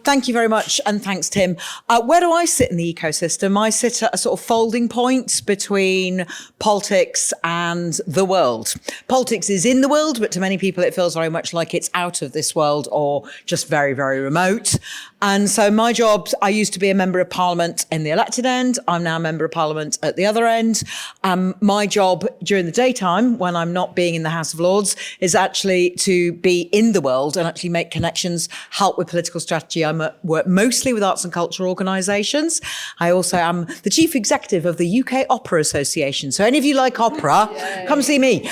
Thank you very much, and thanks, Tim. Where do I sit in the ecosystem? I sit at a sort of folding point between politics and the world. Politics is in the world, but to many people it feels very much like it's out of this world or just very, very remote. And so my job, I used to be a member of parliament in the elected end. I'm now a member of parliament at the other end. My job during the daytime, when I'm not being in the House of Lords, is actually to be in the world and actually make connections, help with political strategy. I work mostly with arts and culture organisations. I also am the chief executive of the UK Opera Association. So any of you like opera, come see me.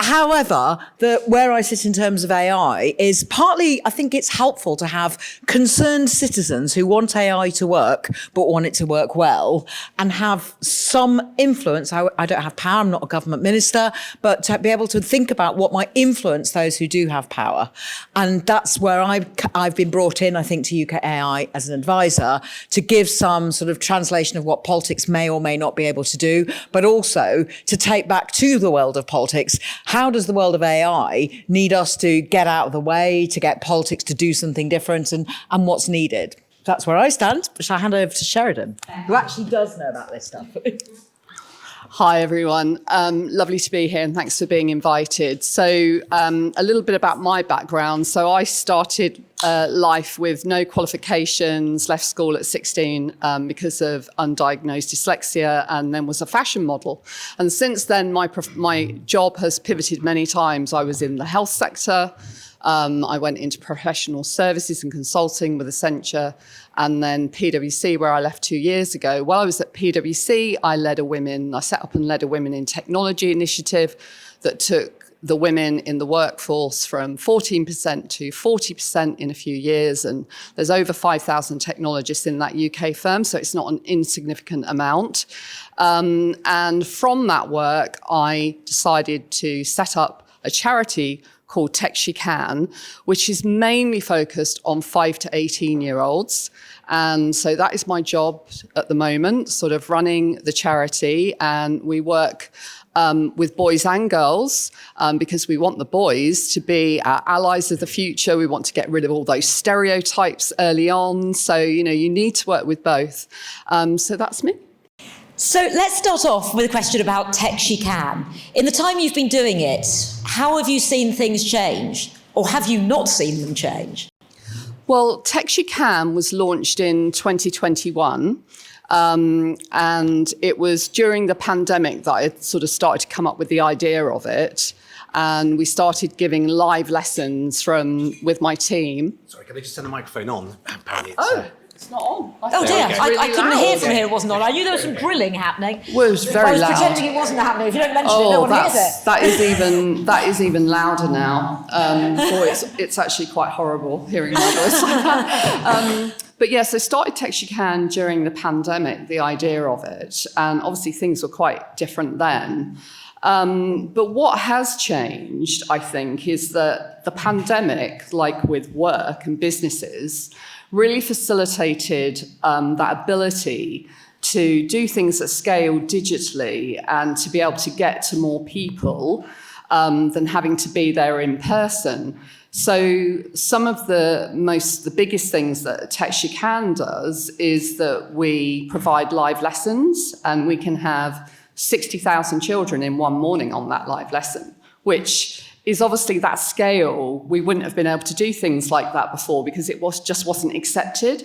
However, where I sit in terms of AI is partly, I think it's helpful to have concerned citizens who want AI to work, but want it to work well and have some influence. I don't have power, I'm not a government minister, but to be able to think about what might influence those who do have power. And that's where I've been brought in, I think, to UKAI as an advisor to give some sort of translation of what politics may or may not be able to do, but also to take back to the world of politics. How does the world of AI need us to get out of the way, to get politics to do something different, and what's needed? That's where I stand. Shall I hand over to Sheridan, who actually does know about this stuff? Hi, everyone. Lovely to be here and thanks for being invited. So a little bit about my background. So I started life with no qualifications, left school at 16 because of undiagnosed dyslexia, and then was a fashion model. And since then, my job has pivoted many times. I was in the health sector. I went into professional services and consulting with Accenture, and then PwC, where I left 2 years ago. While I was at PwC, I set up and led a women in technology initiative that took the women in the workforce from 14% to 40% in a few years. And there's over 5,000 technologists in that UK firm, so it's not an insignificant amount. And from that work, I decided to set up a charity called Tech She Can, which is mainly focused on 5 to 18-year-olds. And so that is my job at the moment, sort of running the charity. And we work with boys and girls because we want the boys to be our allies of the future. We want to get rid of all those stereotypes early on. So, you need to work with both. So that's me. So let's start off with a question about Tech She Can. In the time you've been doing it, how have you seen things change? Or have you not seen them change? Well, Tech She Can was launched in 2021. And it was during the pandemic that I sort of started to come up with the idea of it. And we started giving live lessons with my team. Sorry, can I just turn the microphone on? Apparently it's not on. Oh dear, I couldn't hear from here, it wasn't on. I knew there was some drilling happening. Well, it was very loud. I was pretending it wasn't happening. If you don't mention it, no one hears it. That is even louder now. It's actually quite horrible hearing my voice. But yes, I started Tech She Can during the pandemic, the idea of it. And obviously things were quite different then. But what has changed, I think, is that the pandemic, like with work and businesses, really facilitated that ability to do things at scale digitally and to be able to get to more people than having to be there in person. So some of the biggest things that Tech She Can does is that we provide live lessons, and we can have 60,000 children in one morning on that live lesson, which is obviously that scale. We wouldn't have been able to do things like that before because it just wasn't accepted.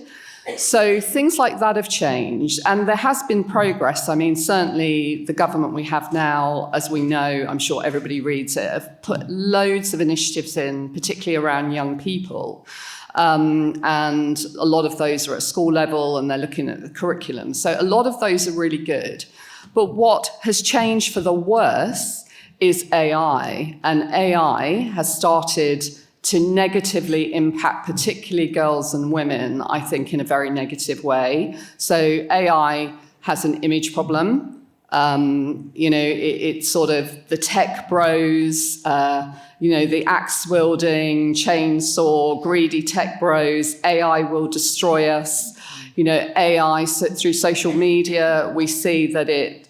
So things like that have changed, and there has been progress. I mean, certainly the government we have now, as we know, I'm sure everybody reads it, have put loads of initiatives in, particularly around young people. And a lot of those are at school level, and they're looking at the curriculum. So a lot of those are really good. But what has changed for the worse is AI, and AI has started to negatively impact particularly girls and women, I think, in a very negative way. So AI has an image problem. It's sort of the tech bros, the axe-wielding, chainsaw, greedy tech bros. AI will destroy us. AI, through social media, we see that it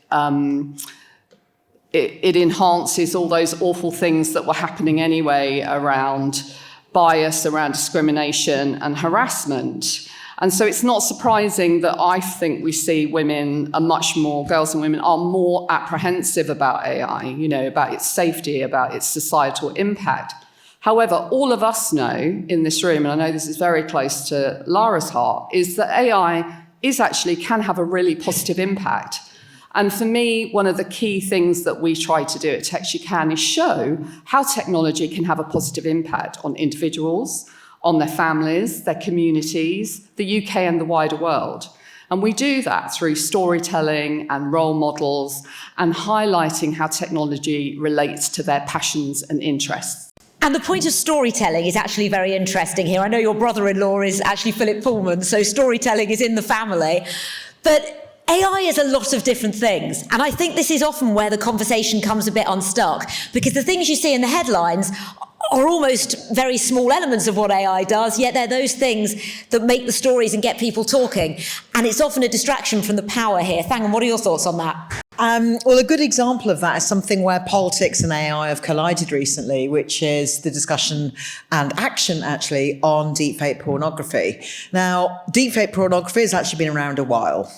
enhances all those awful things that were happening anyway around bias around discrimination and harassment. And so it's not surprising that I think we see girls and women are more apprehensive about AI, about its safety, about its societal impact. However, all of us know in this room, and I know this is very close to Lara's heart, is that AI can have a really positive impact. And for me, one of the key things that we try to do at Tech She Can is show how technology can have a positive impact on individuals, on their families, their communities, the UK and the wider world. And we do that through storytelling and role models and highlighting how technology relates to their passions and interests. And the point of storytelling is actually very interesting here. I know your brother-in-law is actually Philip Pullman, so storytelling is in the family. But AI is a lot of different things. And I think this is often where the conversation comes a bit unstuck, because the things you see in the headlines are almost very small elements of what AI does, yet they're those things that make the stories and get people talking. And it's often a distraction from the power here. Thangam, what are your thoughts on that? Well, a good example of that is something where politics and AI have collided recently, which is the discussion and action, actually, on deepfake pornography. Now, deepfake pornography has actually been around a while.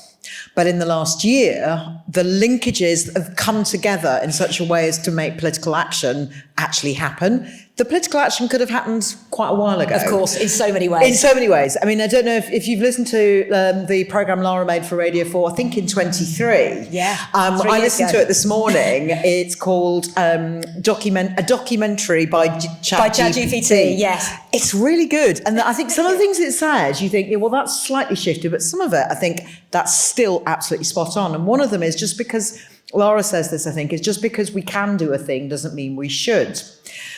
But in the last year, the linkages have come together in such a way as to make political action actually happen. The political action could have happened quite a while ago. Of course, in so many ways. In so many ways. I mean, I don't know if you've listened to the programme Lara made for Radio 4, I think in 23. Yeah. I listened to it this morning. It's called a documentary by ChatGPT. Yes. It's really good. And I think some of the things it says, you think, yeah, well, that's slightly shifted, but some of it, I think that's still absolutely spot on. And one of them is just because, Lara says this, I think, is just because we can do a thing doesn't mean we should.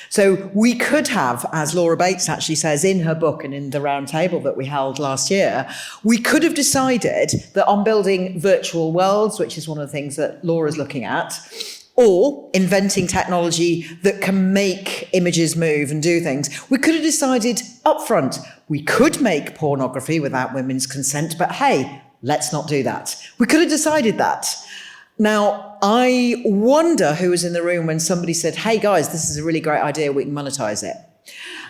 So we could have, as Laura Bates actually says in her book and in the round table that we held last year, we could have decided that on building virtual worlds, which is one of the things that Laura's looking at, or inventing technology that can make images move and do things, we could have decided up front, we could make pornography without women's consent, but hey, let's not do that. We could have decided that. Now, I wonder who was in the room when somebody said, hey guys, this is a really great idea, we can monetize it.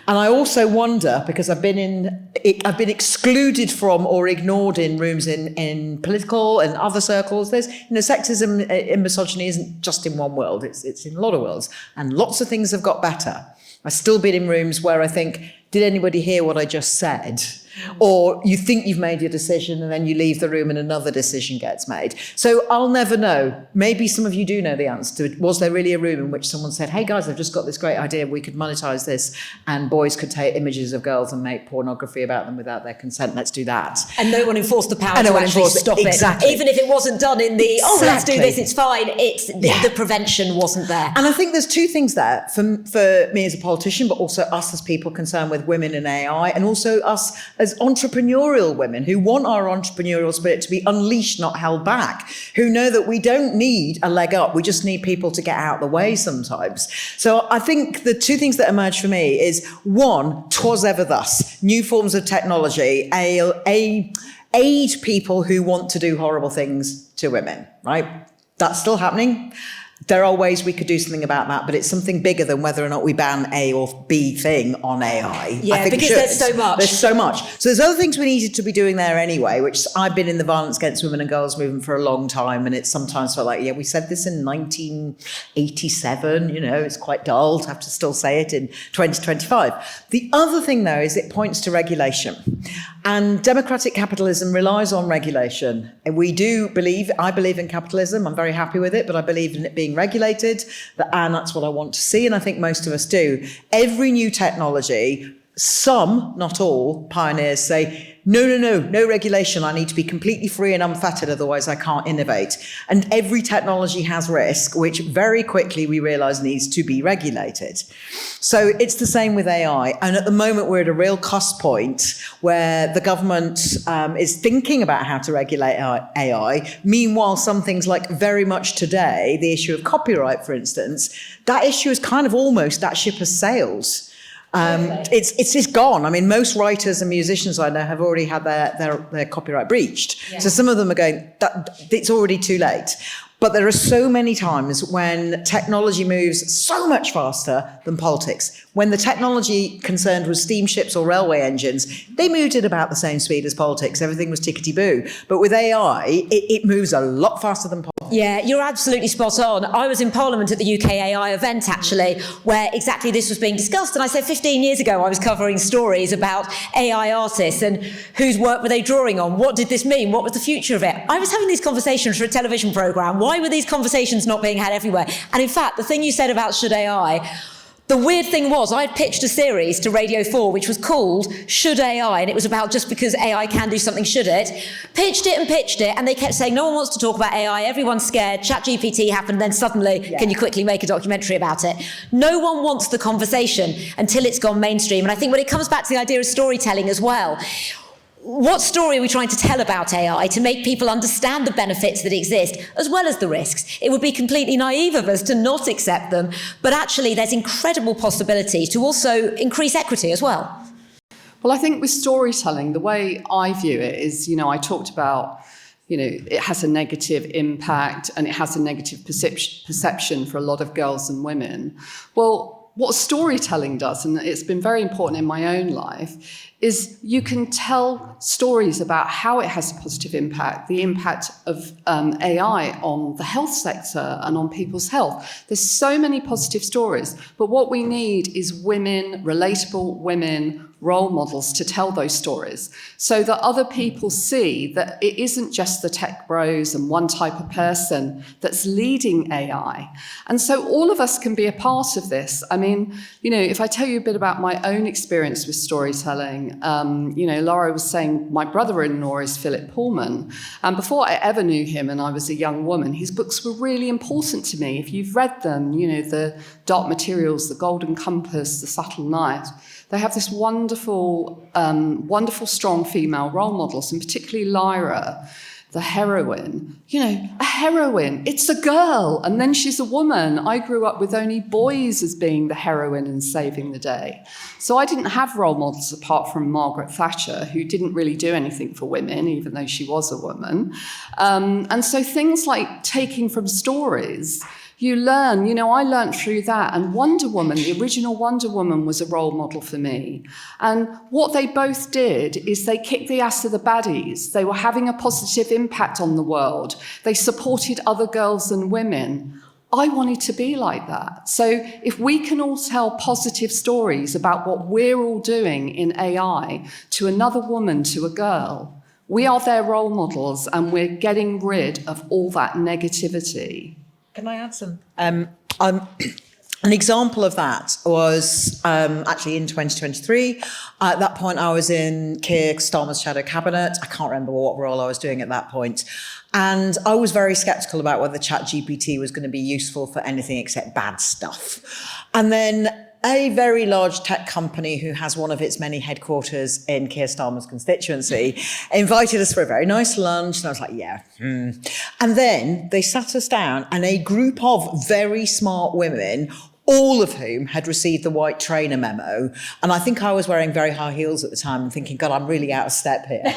And I also wonder, because I've been excluded from or ignored in rooms in political and other circles. There's, sexism and misogyny isn't just in one world, it's in a lot of worlds. And lots of things have got better. I've still been in rooms where I think, did anybody hear what I just said? Or you think you've made your decision and then you leave the room and another decision gets made. So I'll never know. Maybe some of you do know the answer to it. Was there really a room in which someone said, hey guys, I've just got this great idea, we could monetize this and boys could take images of girls and make pornography about them without their consent, let's do that. And no one enforced the power to actually stop it. Exactly. Even if it wasn't done in the, let's do this, it's fine. The prevention wasn't there. And I think there's two things there for me as a politician, but also us as people concerned with women and AI, and also us as entrepreneurial women who want our entrepreneurial spirit to be unleashed, not held back, who know that we don't need a leg up, we just need people to get out of the way sometimes. So I think the two things that emerge for me is, one, 'twas ever thus, new forms of technology aid people who want to do horrible things to women, right? That's still happening. There are ways we could do something about that, but it's something bigger than whether or not we ban A or B thing on AI. Yeah, I think because there's so much. There's so much. So there's other things we needed to be doing there anyway, which I've been in the violence against women and girls movement for a long time, and it's sometimes felt like, yeah, we said this in 1987, it's quite dull to have to still say it in 2025. The other thing, though, is it points to regulation. And democratic capitalism relies on regulation. And I believe in capitalism, I'm very happy with it, but I believe in it being regulated, and that's what I want to see, and I think most of us do. Every new technology, some, not all, pioneers say, no regulation, I need to be completely free and unfettered, otherwise I can't innovate. And every technology has risk, which very quickly we realise needs to be regulated. So it's the same with AI. And at the moment, we're at a real cusp point where the government is thinking about how to regulate AI. Meanwhile, some things like very much today, the issue of copyright, for instance, that issue is kind of almost, that ship has sailed. It's just gone. I mean, most writers and musicians I know have already had their copyright breached. Yeah. So some of them are going, it's already too late. But there are so many times when technology moves so much faster than politics. when the technology concerned was steamships or railway engines, they moved at about the same speed as politics. Everything was tickety-boo. But with AI, it moves a lot faster than politics. Yeah, you're absolutely spot on. I was in Parliament at the UKAI event, actually, where exactly this was being discussed. And I said 15 years ago, I was covering stories about AI artists and whose work were they drawing on? What did this mean? What was the future of it? I was having these conversations for a television programme. Why were these conversations not being had everywhere? And in fact, the thing you said about should AI, the weird thing was I'd pitched a series to Radio 4 which was called Should AI, and it was about just because AI can do something, should it? Pitched it, and they kept saying no one wants to talk about AI, everyone's scared, ChatGPT happened, then suddenly, can you quickly make a documentary about it? No one wants the conversation until it's gone mainstream. And I think when it comes back to the idea of storytelling as well, what story are we trying to tell about AI to make people understand the benefits that exist as well as the risks? It would be completely naive of us to not accept them, but actually there's incredible possibility to also increase equity as well. Well, I think with storytelling, the way I view it is, I talked about, it has a negative impact and it has a negative perception for a lot of girls and women. Well, what storytelling does, and it's been very important in my own life, is you can tell stories about how it has a positive impact, the impact of AI on the health sector and on people's health. There's so many positive stories, but what we need is women, relatable women, role models to tell those stories so that other people see that it isn't just the tech bros and one type of person that's leading AI. And so all of us can be a part of this. I mean, if I tell you a bit about my own experience with storytelling, Lara was saying my brother-in-law is Philip Pullman. And before I ever knew him and I was a young woman, his books were really important to me. If you've read them, the Dark Materials, The Golden Compass, The Subtle Knight, they have this wonderful, strong female role models, and particularly Lara, the heroine. A heroine, it's a girl, and then she's a woman. I grew up with only boys as being the heroine and saving the day. So I didn't have role models apart from Margaret Thatcher, who didn't really do anything for women, even though she was a woman. And so things like taking from stories, you learn, I learned through that. And Wonder Woman, the original Wonder Woman, was a role model for me. And what they both did is they kicked the ass of the baddies. They were having a positive impact on the world. They supported other girls and women. I wanted to be like that. So if we can all tell positive stories about what we're all doing in AI to another woman, to a girl, we are their role models and we're getting rid of all that negativity. Can I add some? An example of that was actually in 2023. At that point, I was in Keir Starmer's shadow cabinet. I can't remember what role I was doing at that point. And I was very sceptical about whether ChatGPT was going to be useful for anything except bad stuff. And then a very large tech company who has one of its many headquarters in Keir Starmer's constituency invited us for a very nice lunch. And I was like, And then they sat us down, and a group of very smart women, all of whom had received the white trainer memo. And I think I was wearing very high heels at the time and thinking, God, I'm really out of step here.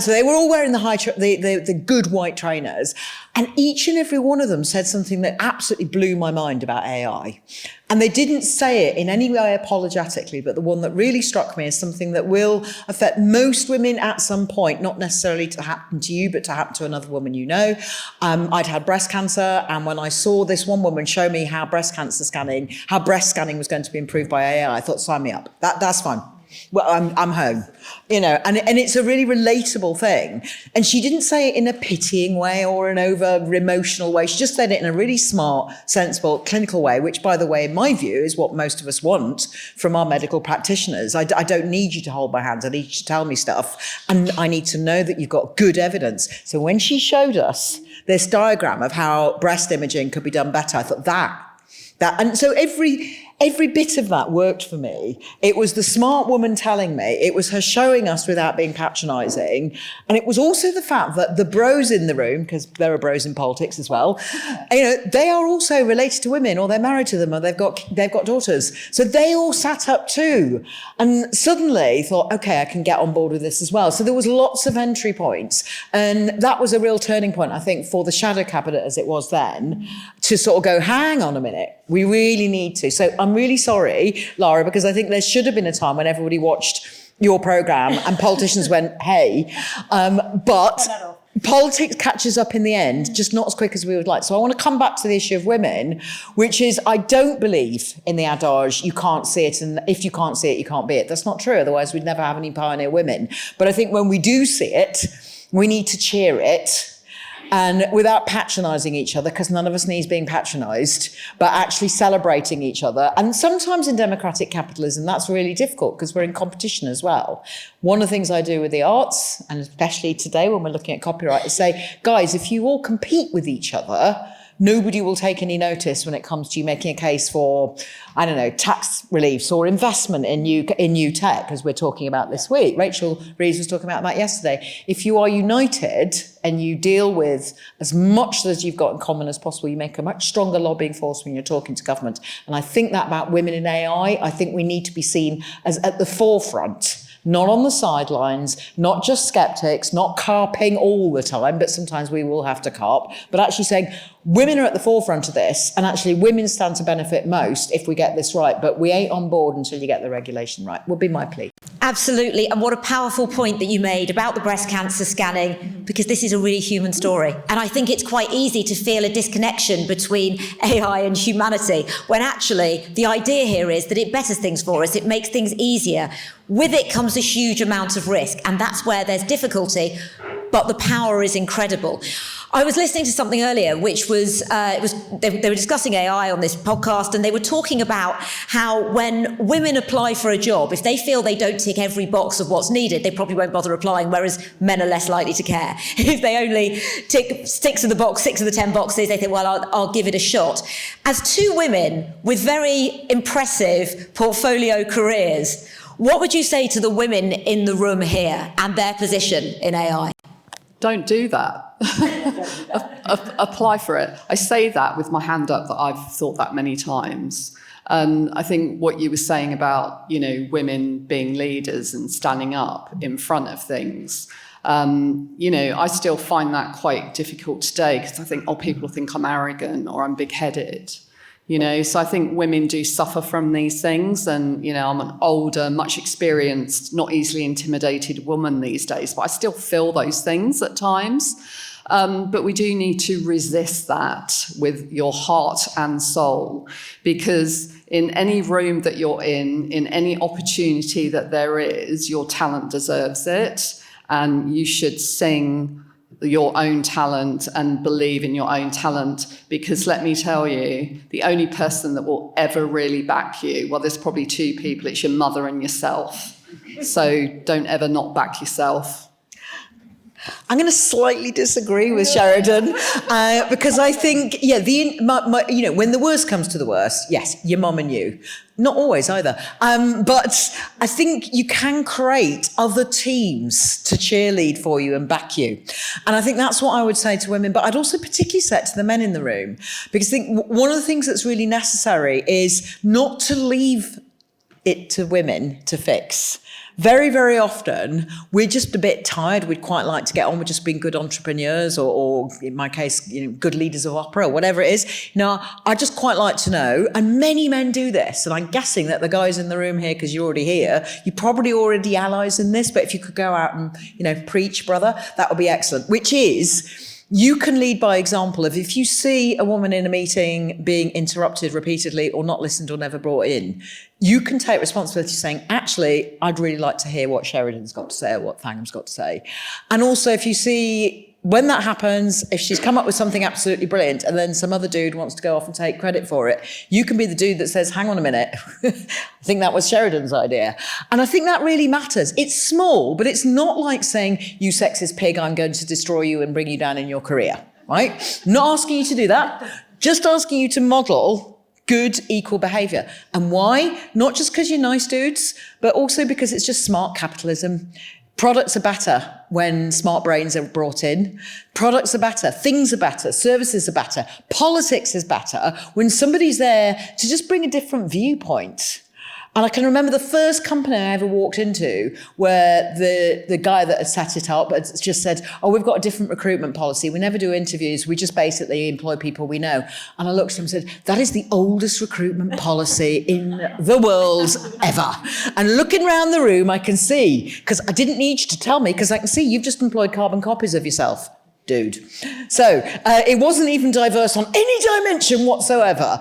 So they were all wearing the good white trainers. And each and every one of them said something that absolutely blew my mind about AI. And they didn't say it in any way apologetically, but the one that really struck me is something that will affect most women at some point, not necessarily to happen to you, but to happen to another woman you know. I'd had breast cancer, and when I saw this one woman show me how breast scanning was going to be improved by AI, I thought, sign me up. That's fine. Well, I'm home, and it's a really relatable thing. And she didn't say it in a pitying way or an over emotional way. She just said it in a really smart, sensible, clinical way, which, by the way, in my view, is what most of us want from our medical practitioners. I don't need you to hold my hands. I need you to tell me stuff. And I need to know that you've got good evidence. So when she showed us this diagram of how breast imaging could be done better, I thought that. And so every bit of that worked for me. It was the smart woman telling me, it was her showing us without being patronising, and it was also the fact that the bros in the room, because there are bros in politics as well, they are also related to women, or they're married to them, or they've got daughters. So they all sat up too, and suddenly thought, okay, I can get on board with this as well. So there was lots of entry points, and that was a real turning point, I think, for the shadow cabinet as it was then, to sort of go, hang on a minute, we really need to. So I'm really sorry, Lara, because I think there should have been a time when everybody watched your programme and politicians went, hey, but politics catches up in the end, just not as quick as we would like. So I want to come back to the issue of women, which is, I don't believe in the adage, you can't see it, and if you can't see it, you can't be it. That's not true, otherwise we'd never have any pioneer women. But I think when we do see it, we need to cheer it, and without patronising each other, because none of us needs being patronised, but actually celebrating each other. And sometimes in democratic capitalism, that's really difficult because we're in competition as well. One of the things I do with the arts, and especially today when we're looking at copyright, is say, guys, if you all compete with each other, nobody will take any notice when it comes to you making a case for, I don't know, tax reliefs or investment in new tech, as we're talking about this week. Rachel Reeves was talking about that yesterday. If you are united and you deal with as much as you've got in common as possible, you make a much stronger lobbying force when you're talking to government. And I think that about women in AI, I think we need to be seen as at the forefront, not on the sidelines, not just skeptics, not carping all the time, but sometimes we will have to carp, but actually saying women are at the forefront of this, and actually women stand to benefit most if we get this right, but we ain't on board until you get the regulation right, would be my plea. Absolutely, and what a powerful point that you made about the breast cancer scanning, because this is a really human story. And I think it's quite easy to feel a disconnection between AI and humanity, when actually the idea here is that it betters things for us, it makes things easier. With it comes a huge amount of risk, and that's where there's difficulty, but the power is incredible. I was listening to something earlier, which was, they were discussing AI on this podcast, and they were talking about how when women apply for a job, if they feel they don't tick every box of what's needed, they probably won't bother applying, whereas men are less likely to care. If they only tick 6 of the 10 boxes, they think, well, I'll give it a shot. As two women with very impressive portfolio careers, what would you say to the women in the room here and their position in AI? Don't do that. Apply for it. I say that with my hand up that I've thought that many times. And I think what you were saying about, women being leaders and standing up in front of things, I still find that quite difficult today because I think, people think I'm arrogant or I'm big-headed. So I think women do suffer from these things, and I'm an older, much experienced, not easily intimidated woman these days, but I still feel those things at times. But we do need to resist that with your heart and soul, because in any room that you're in any opportunity that there is, your talent deserves it, and you should sing your own talent and believe in your own talent, because let me tell you, the only person that will ever really back you, well, there's probably two people, it's your mother and yourself. So don't ever not back yourself. I'm going to slightly disagree with Sheridan because I think, when the worst comes to the worst, yes, your mum and you. Not always either. But I think you can create other teams to cheerlead for you and back you. And I think that's what I would say to women. But I'd also particularly say it to the men in the room, because I think one of the things that's really necessary is not to leave it to women to fix. Very, very often, we're just a bit tired. We'd quite like to get on with just being good entrepreneurs or in my case, good leaders of opera or whatever it is. I just quite like to know, and many men do this, and I'm guessing that the guys in the room here, because you're already here, you're probably already allies in this, but if you could go out and, preach, brother, that would be excellent, which is, you can lead by example. If you see a woman in a meeting being interrupted repeatedly or not listened or never brought in, you can take responsibility saying, actually, I'd really like to hear what Sheridan's got to say or what Thangam's got to say. And also, if you see, when that happens, if she's come up with something absolutely brilliant and then some other dude wants to go off and take credit for it, you can be the dude that says, hang on a minute, I think that was Sheridan's idea. And I think that really matters. It's small, but it's not like saying, you sexist pig, I'm going to destroy you and bring you down in your career, right? Not asking you to do that, just asking you to model good, equal behaviour. And why? Not just because you're nice dudes, but also because it's just smart capitalism. Products are better when smart brains are brought in. Products are better, things are better, services are better, politics is better when somebody's there to just bring a different viewpoint. And I can remember the first company I ever walked into where the guy that had set it up had just said, oh, we've got a different recruitment policy. We never do interviews. We just basically employ people we know. And I looked at him and said, that is the oldest recruitment policy in the world ever. And looking around the room, I can see, because I didn't need you to tell me, because I can see you've just employed carbon copies of yourself. Dude. So it wasn't even diverse on any dimension whatsoever.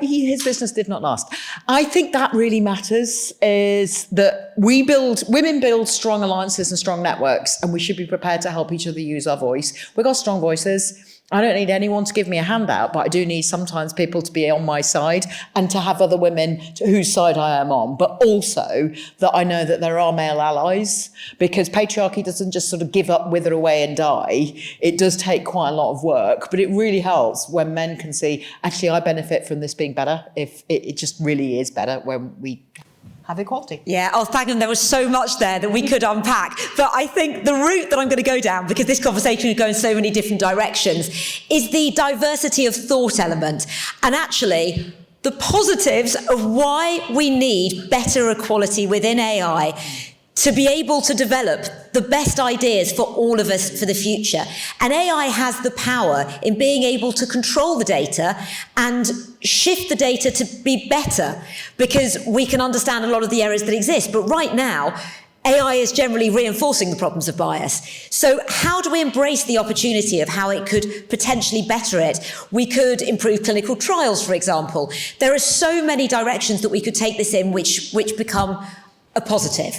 His business did not last. I think that really matters, is that women build strong alliances and strong networks, and we should be prepared to help each other use our voice. We've got strong voices. I don't need anyone to give me a handout, but I do need sometimes people to be on my side and to have other women whose side I am on, but also that I know that there are male allies, because patriarchy doesn't just sort of give up, wither away and die. It does take quite a lot of work, but it really helps when men can see, actually, I benefit from this being better. If it just really is better when we have equality. Yeah, Thangam, there was so much there that we could unpack. But I think the route that I'm going to go down, because this conversation could go in so many different directions, is the diversity of thought element. And actually, the positives of why we need better equality within AI to be able to develop the best ideas for all of us for the future. And AI has the power in being able to control the data and shift the data to be better, because we can understand a lot of the errors that exist. But right now, AI is generally reinforcing the problems of bias. So how do we embrace the opportunity of how it could potentially better it? We could improve clinical trials, for example. There are so many directions that we could take this in which become a positive.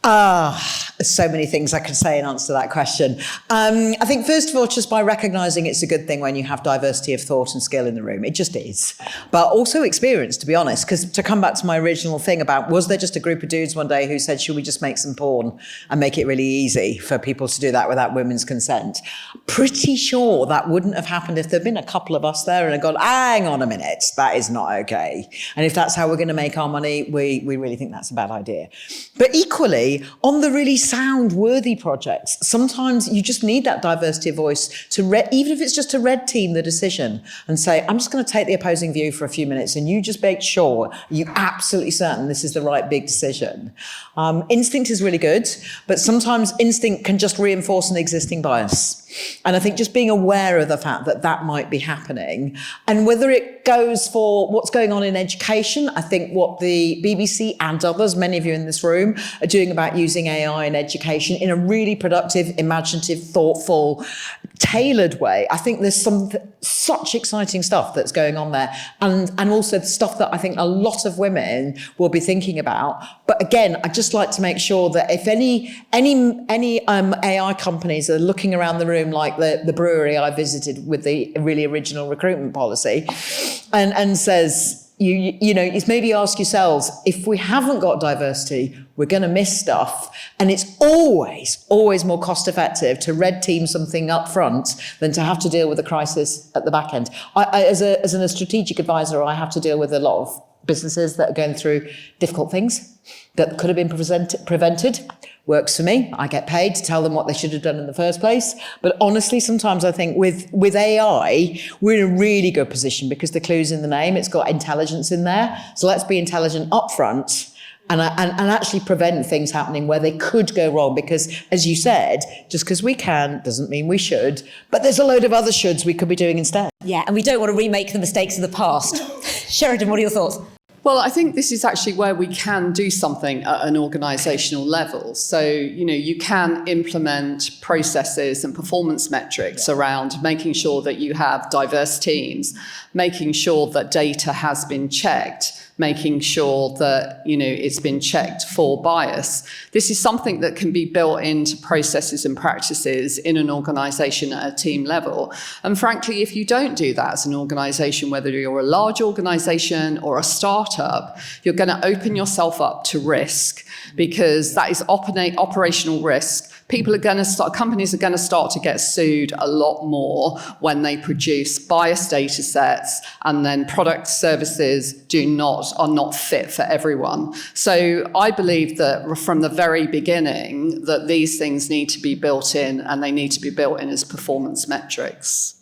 There's so many things I could say in answer to that question. I think, first of all, just by recognising it's a good thing when you have diversity of thought and skill in the room. It just is. But also experience, to be honest, because to come back to my original thing about, was there just a group of dudes one day who said, should we just make some porn and make it really easy for people to do that without women's consent? Pretty sure that wouldn't have happened if there'd been a couple of us there and had gone, hang on a minute, that is not okay. And if that's how we're going to make our money, we really think that's a bad idea. But equally, on the really sound, worthy projects, sometimes you just need that diversity of voice to, even if it's just to red team the decision and say, I'm just going to take the opposing view for a few minutes and you just make sure you're absolutely certain this is the right big decision. Instinct is really good, but sometimes instinct can just reinforce an existing bias. And I think just being aware of the fact that that might be happening, and whether it goes for what's going on in education, I think what the BBC and others, many of you in this room, are doing about using AI in education in a really productive, imaginative, thoughtful, tailored way. I think there's such exciting stuff that's going on there, and also the stuff that I think a lot of women will be thinking about. But again, I'd just like to make sure that if any AI companies are looking around the room, like the brewery I visited with the really original recruitment policy, and says, you know, is maybe ask yourselves, if we haven't got diversity, we're going to miss stuff. And it's always more cost effective to red team something up front than to have to deal with a crisis at the back end. As a strategic advisor, I have to deal with a lot of businesses that are going through difficult things that could have been prevented. Works for me. I get paid to tell them what they should have done in the first place. But honestly, sometimes I think with AI, we're in a really good position because the clue's in the name. It's got intelligence in there. So let's be intelligent up front and actually prevent things happening where they could go wrong. Because, as you said, just because we can doesn't mean we should. But there's a load of other shoulds we could be doing instead. Yeah, and we don't want to remake the mistakes of the past. Sheridan, what are your thoughts? Well, I think this is actually where we can do something at an organisational level. So, you know, you can implement processes and performance metrics around making sure that you have diverse teams, making sure that data has been checked, making sure that, you know, it's been checked for bias. This is something that can be built into processes and practices in an organisation at a team level. And frankly, if you don't do that as an organisation, whether you're a large organisation or a startup, you're going to open yourself up to risk, because that is operational risk. Companies are going to start to get sued a lot more when they produce biased data sets and then product services are not fit for everyone. So I believe that from the very beginning that these things need to be built in, and they need to be built in as performance metrics.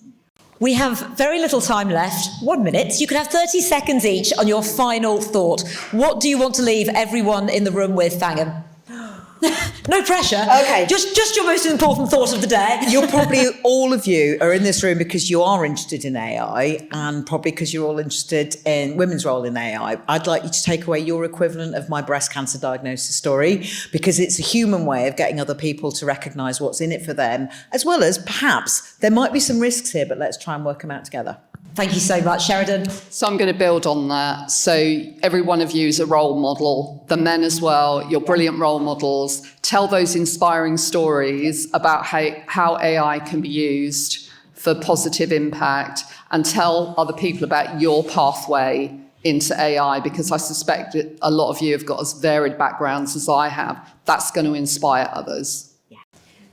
We have very little time left, 1 minute. You can have 30 seconds each on your final thought. What do you want to leave everyone in the room with, Thangam? No pressure. Okay. Just your most important thought of the day. You're probably, all of you are in this room because you are interested in AI, and probably because you're all interested in women's role in AI. I'd like you to take away your equivalent of my breast cancer diagnosis story, because it's a human way of getting other people to recognise what's in it for them, as well as perhaps there might be some risks here, but let's try and work them out together. Thank you so much, Sheridan. So I'm going to build on that. So every one of you is a role model, the men as well. You're brilliant role models. Tell those inspiring stories about how AI can be used for positive impact, and tell other people about your pathway into AI, because I suspect that a lot of you have got as varied backgrounds as I have. That's going to inspire others.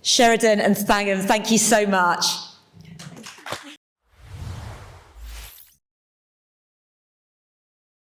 Sheridan and Thangam, thank you so much.